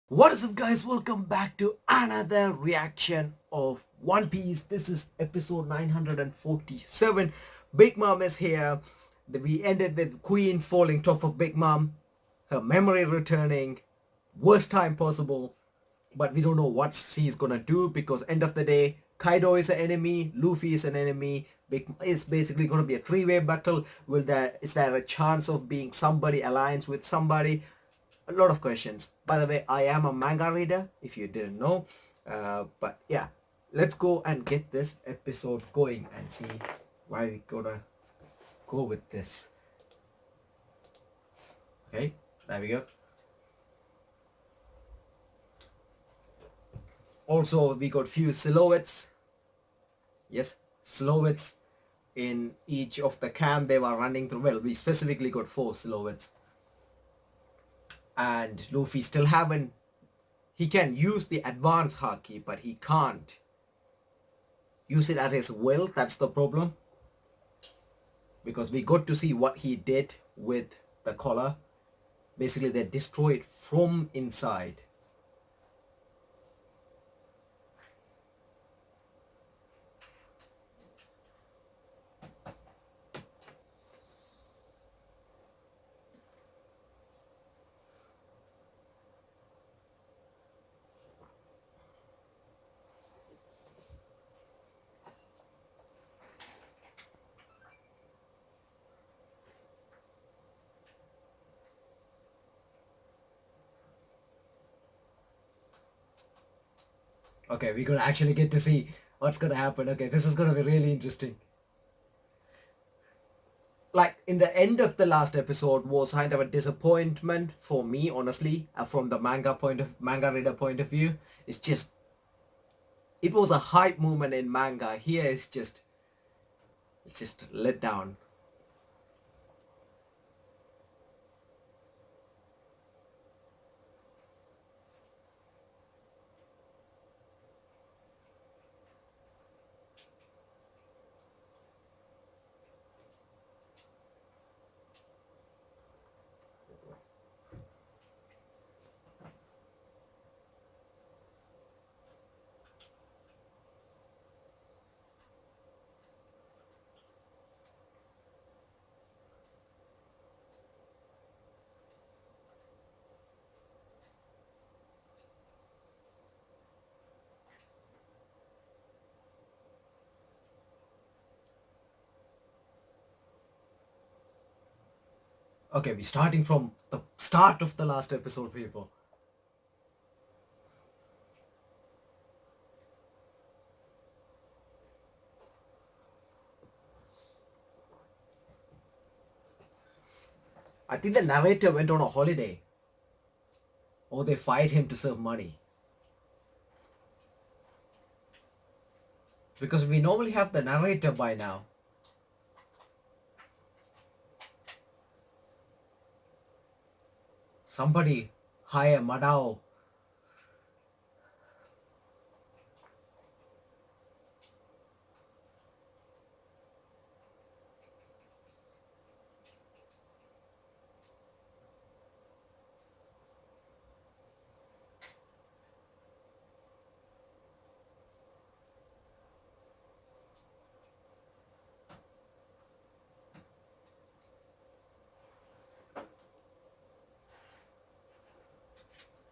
What is up, guys? Welcome back to another reaction of One Piece. This is episode 947. Big Mom is here. We ended with Queen falling top of Big Mom, her memory returning, worst time possible, but we don't know what she's gonna do because end of the day, Kaido is an enemy, Luffy is an enemy. It's basically gonna be a three-way battle. Is there a chance of being somebody alliance with somebody? A lot of questions. By the way, I am a manga reader, if you didn't know. But yeah, let's go and get this episode going and see why we gotta go with this. Okay, there we go. Also, we got few silhouettes. Yes, silhouettes in each of the camp they were running through. Well, we specifically got 4 silhouettes. And Luffy still haven't. He can use the advanced haki, but he can't use it at his will. That's the problem. Because we got to see what he did with the collar. Basically, they destroy it from inside. Okay, we're gonna actually get to see what's gonna happen. Okay, this is gonna be really interesting. Like, in the end of the last episode was kind of a disappointment for me, honestly, from the manga reader point of view. It's just, it was a hype moment in manga. Here it's just let down. Okay, we're starting from the start of the last episode, people. I think the narrator went on a holiday. Or they fired him to serve money. Because we normally have the narrator by now. Somebody hire Madao.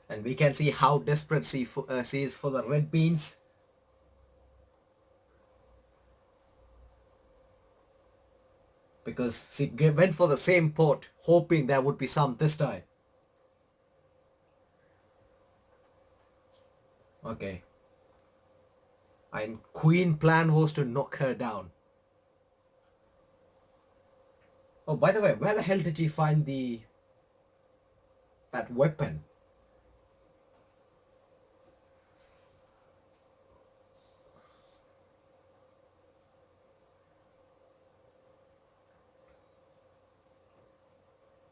And we can see how desperate she is for the red beans. Because she went for the same pot, hoping there would be some this time. Okay. And Queen plan was to knock her down. Oh, by the way, where the hell did she find that weapon?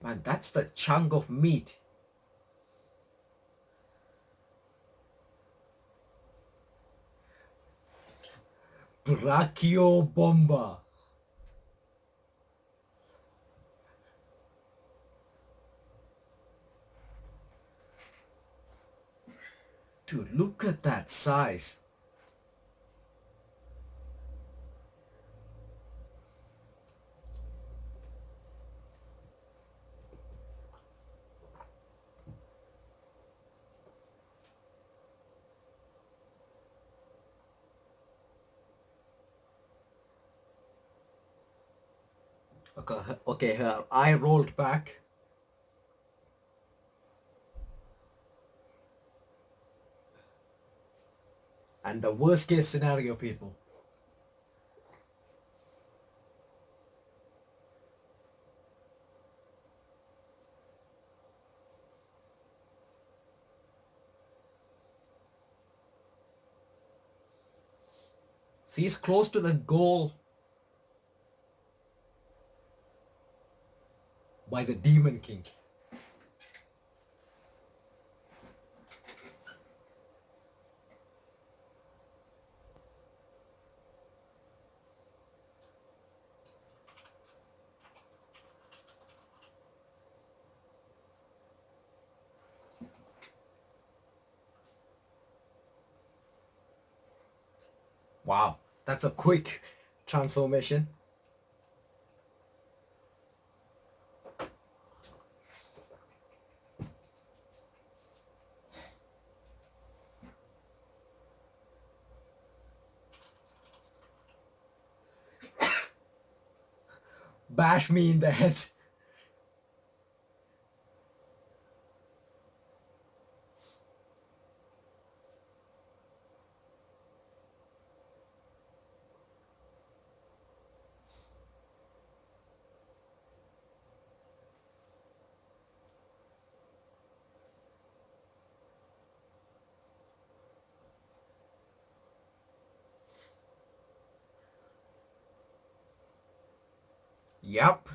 Man, that's the chunk of meat. Brachio bomba. Dude, look at that size. Okay, her eye rolled back. And the worst case scenario, people. She's close to the goal by the Demon King. Wow, that's a quick transformation. Bash me in the head. Yup.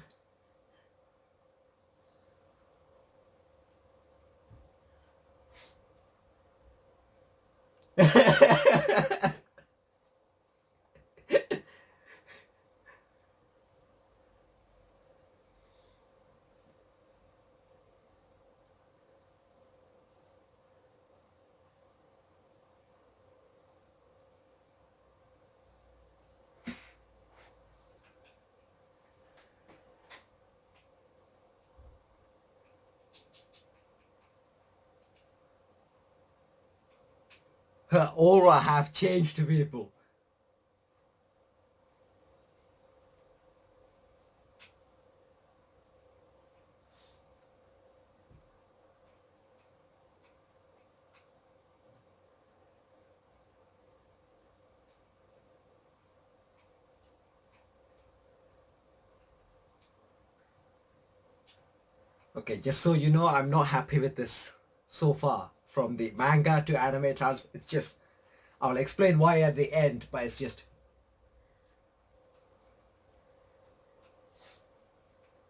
Her aura have changed, people. Okay, just so you know, I'm not happy with this so far. From the manga to anime trans, it's just... I'll explain why at the end, but it's just...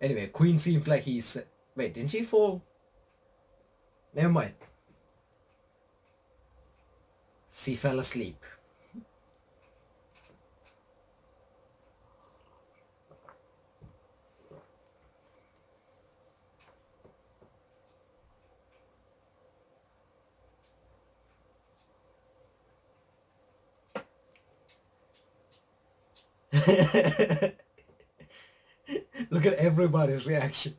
Anyway, Queen seems like he's... Wait, didn't she fall? Never mind. She fell asleep. Look at everybody's reaction.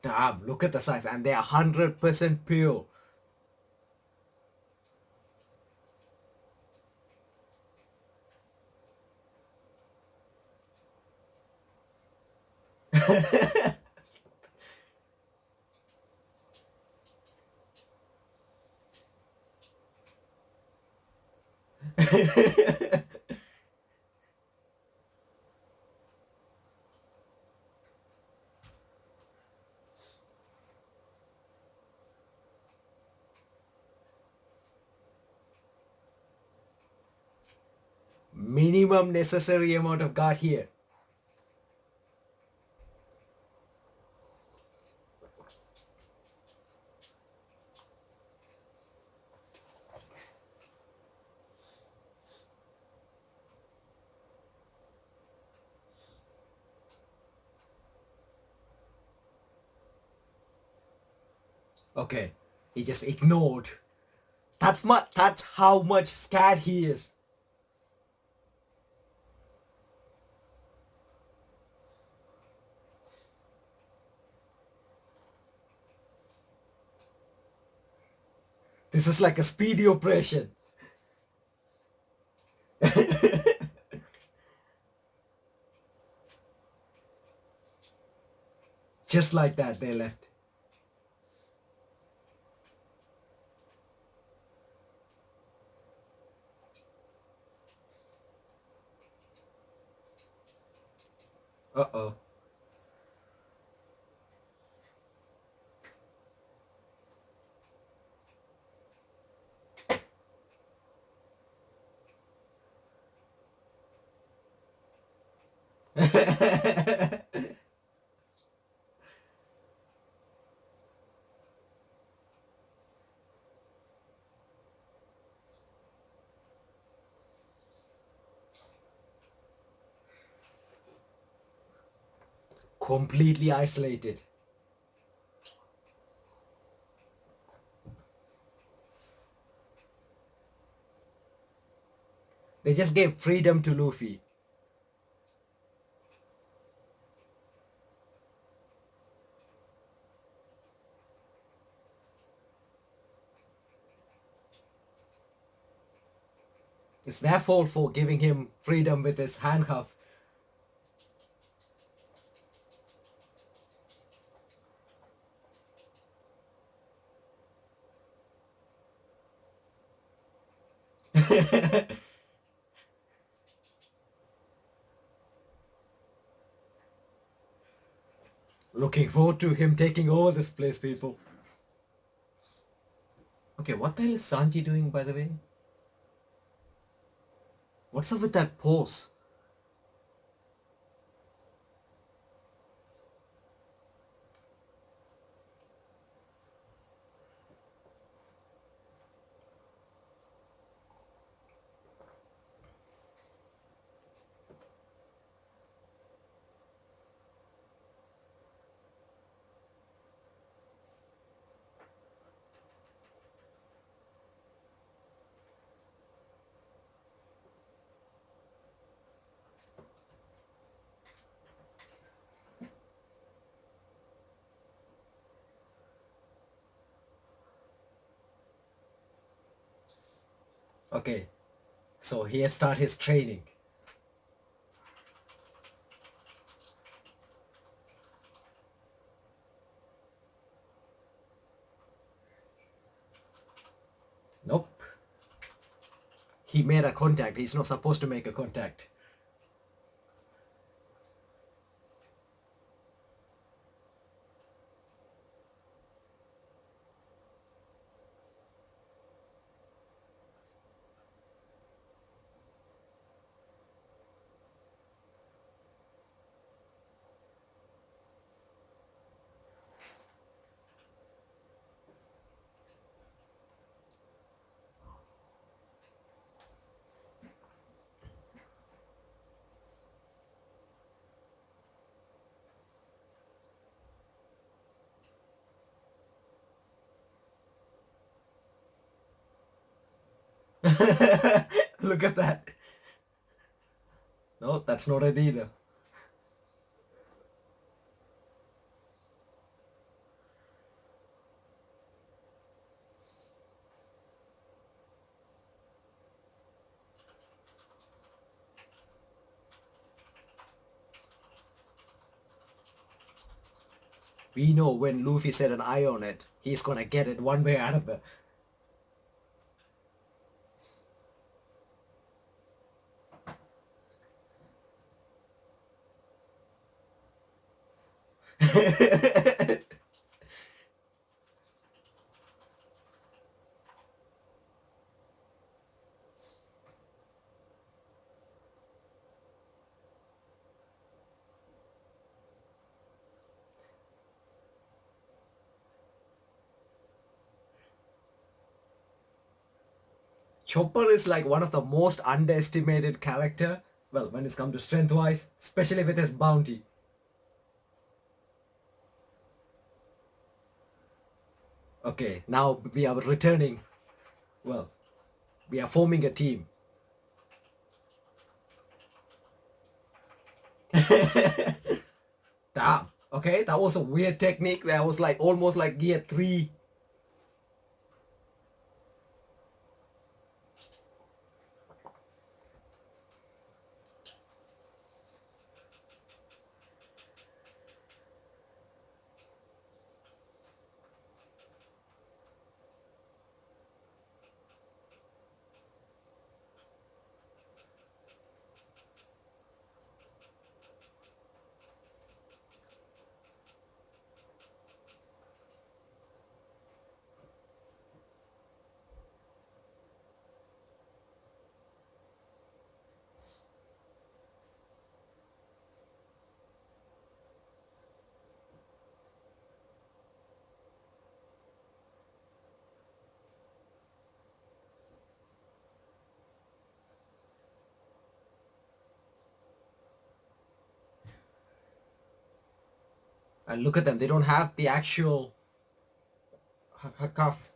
Damn, look at the size, and they are 100% pure. Minimum necessary amount of guard here. Okay. He just ignored. That's how much scared he is. This is like a speedy operation. Just like that, they left. Uh-oh. Completely isolated. They just gave freedom to Luffy. It's their fault for giving him freedom with his handcuff. Looking forward to him taking over this place, people. Okay, what the hell is Sanji doing, by the way? What's up with that pose? Okay, so he has started his training. Nope. He made a contact. He's not supposed to make a contact. Look at that. No, that's not it either. We know when Luffy set an eye on it, he's gonna get it one way or another. Chopper is like one of the most underestimated character. Well, when it's come to strength wise, especially with his bounty. Okay, now we are returning. Well, we are forming a team. Damn. Okay, that was a weird technique. That was like almost like gear 3. And look at them. They don't have the actual cuff.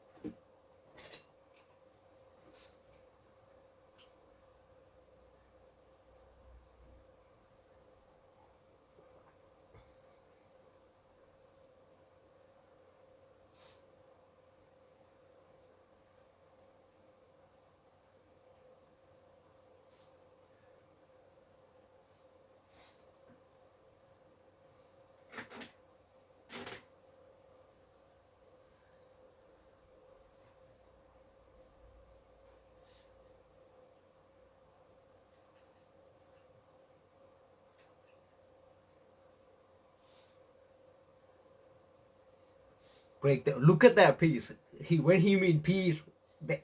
Break the, look at that piece. He when he mean peace,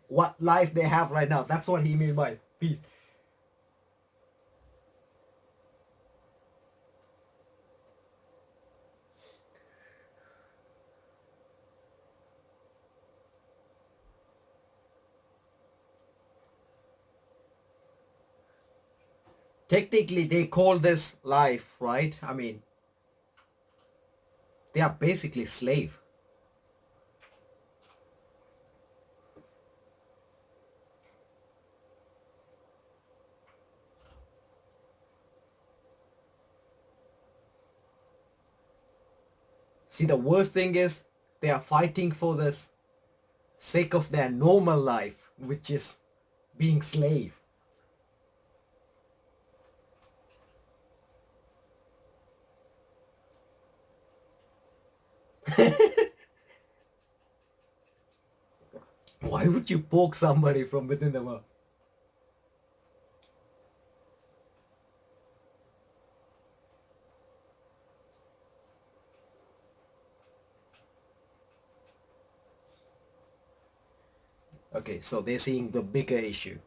what life they have right now. That's what he mean by peace. Technically, they call this life, right? I mean, they are basically slave. See, the worst thing is they are fighting for this sake of their normal life, which is being slave. Why would you poke somebody from within the mouth? Okay, so they're seeing the bigger issue.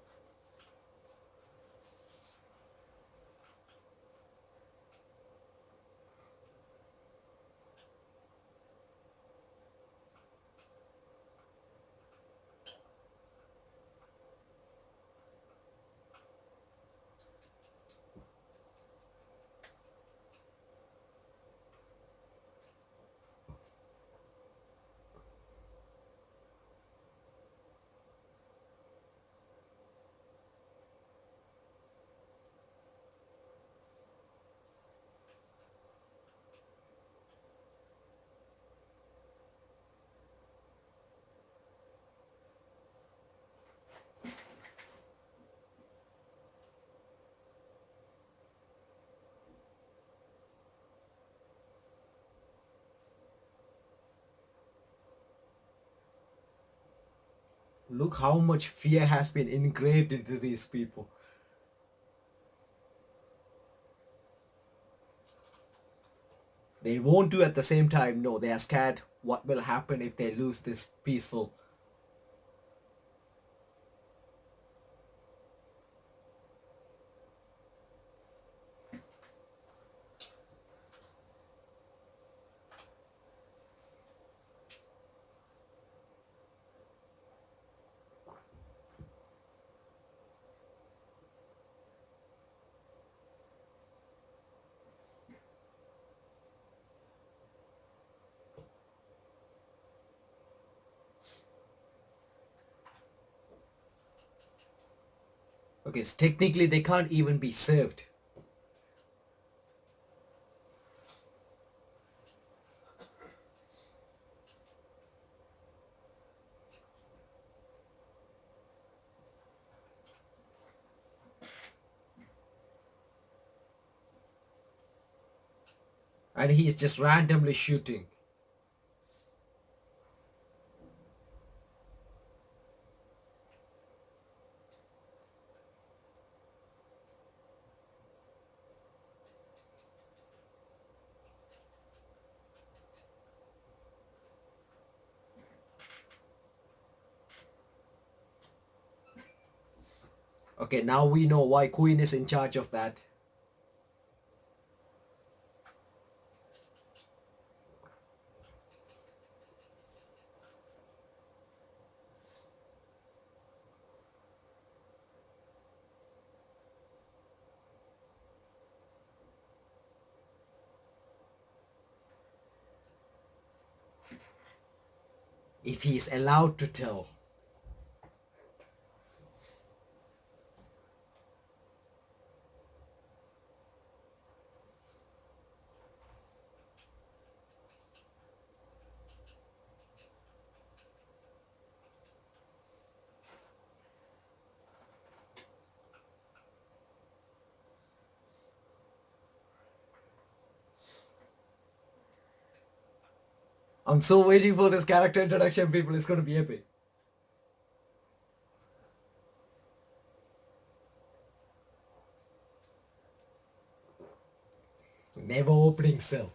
Look how much fear has been engraved into these people. They won't do at the same time. No, they are scared what will happen if they lose this peaceful. Okay, so technically they can't even be served. And he's just randomly shooting. Okay, now we know why Queen is in charge of that. If he is allowed to tell. I'm so waiting for this character introduction, people. It's going to be epic. Never opening cell.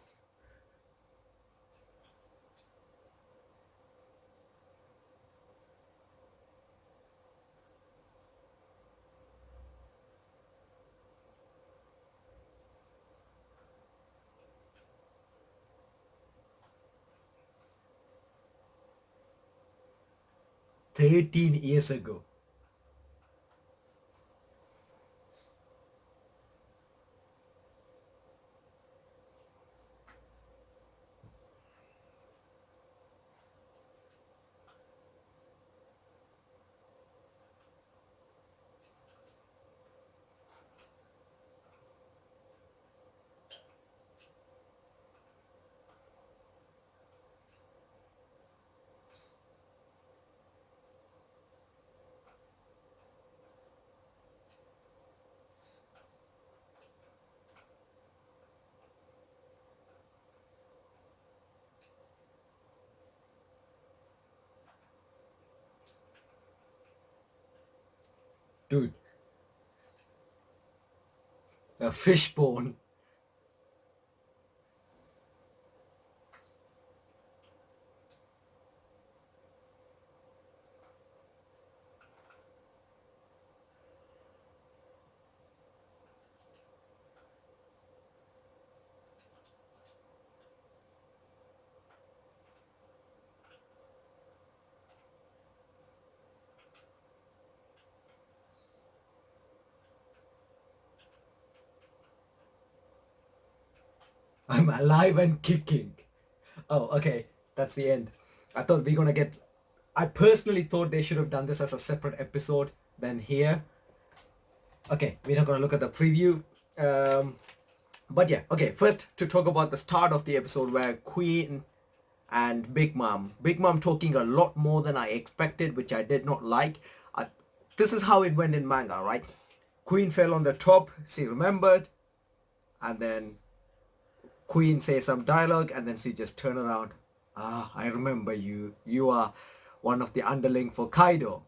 $13 years ago. Dude, a fishbone. I'm alive and kicking. Oh, okay. That's the end. I thought we're gonna get... I personally thought they should have done this as a separate episode than here. Okay, we're not gonna look at the preview. But yeah, okay. First, to talk about the start of the episode where Queen and Big Mom. Big Mom talking a lot more than I expected, which I did not like. This is how it went in manga, right? Queen fell on the top, she remembered, and then Queen says some dialogue, and then she just turn around. Ah, I remember you. You are one of the underling for Kaido.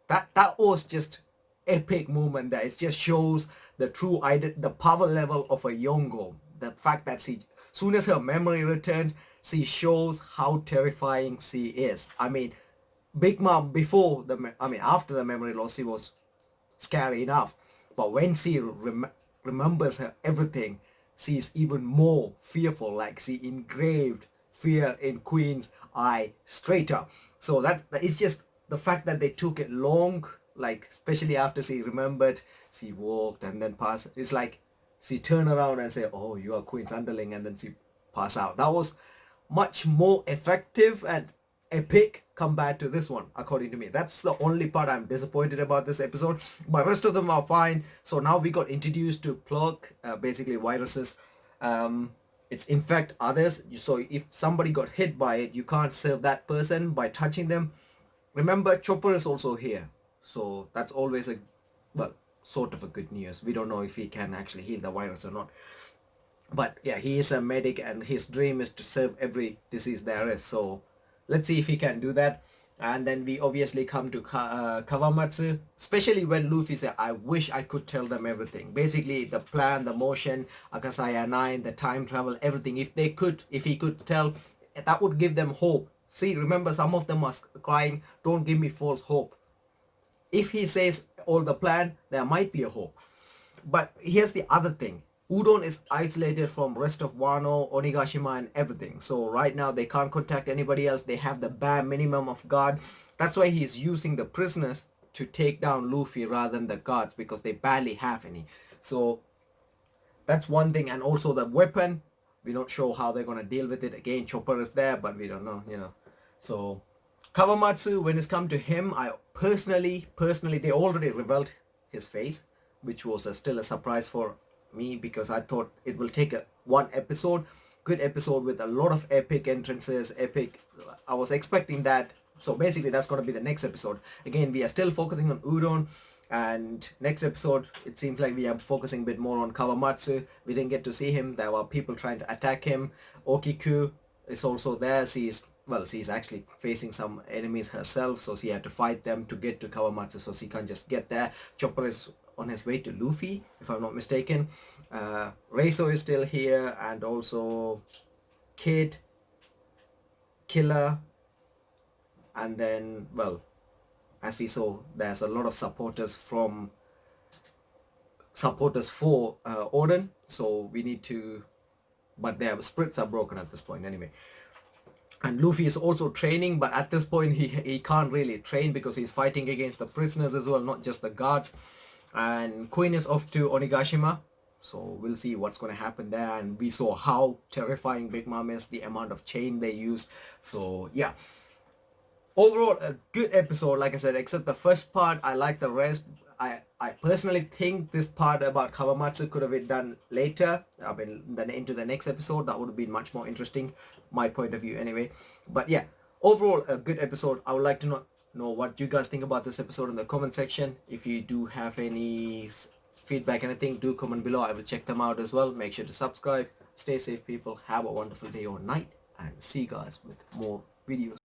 That was just epic moment there. It just shows the true the power level of a Yongo. The fact that she, soon as her memory returns, she shows how terrifying she is. I mean, Big Mom before after the memory loss, she was scary enough, but when she remembers her everything, she's even more fearful. Like she engraved fear in Queen's eye straight up. So that is just the fact that they took it long, like especially after she remembered, she walked and then passed. It's like she turned around and said, oh, you are Queen's underling, and then she pass out. That was much more effective, and epic compared to this one, according to me. That's the only part I'm disappointed about this episode, but rest of them are fine. So now we got introduced to Plug, basically viruses. It's infect others, so if somebody got hit by it, you can't save that person by touching them. Remember, Chopper is also here, so that's always a, well, sort of a good news. We don't know if he can actually heal the virus or not, but yeah, he is a medic and his dream is to save every disease there is. So let's see if he can do that. And then we obviously come to Kawamatsu, especially when Luffy said, I wish I could tell them everything. Basically, the plan, the motion, Akasaya 9, the time travel, everything. If he could tell, that would give them hope. See, remember, some of them are crying, don't give me false hope. If he says all the plan, there might be a hope. But here's the other thing. Udon is isolated from rest of Wano, Onigashima and everything. So right now they can't contact anybody else. They have the bare minimum of guard. That's why he's using the prisoners to take down Luffy rather than the guards, because they barely have any. So that's one thing. And also the weapon, we're not sure how they're going to deal with it. Again, Chopper is there, but we don't know, So Kawamatsu, when it's come to him, I personally, they already revealed his face, which was still a surprise for me, because I thought it will take one episode, good episode with a lot of epic entrances, I was expecting that. So basically that's going to be the next episode. Again, we are still focusing on Udon, and next episode it seems like we are focusing a bit more on Kawamatsu. We didn't get to see him. There were people trying to attack him. Okiku is also there. She's actually facing some enemies herself, so she had to fight them to get to Kawamatsu, so she can't just get there. Chopper is on his way to Luffy, if I'm not mistaken. Reiso is still here, and also Kid, Killer, and then, well, as we saw, there's a lot of supporters for Odin, so we need to, but their spirits are broken at this point anyway. And Luffy is also training, but at this point he can't really train because he's fighting against the prisoners as well, not just the guards. And Queen is off to Onigashima, so we'll see what's going to happen there. And we saw how terrifying Big Mom is, the amount of chain they used. So yeah, overall a good episode, like I said, except the first part. I like the rest. I personally think this part about Kawamatsu could have been done later, then into the next episode. That would have been much more interesting, my point of view anyway. But yeah, overall a good episode. I would like to know what you guys think about this episode in the comment section. If you do have any feedback, anything, do comment below. I will check them out as well. Make sure to subscribe. Stay safe, people. Have a wonderful day or night, and see you guys with more videos.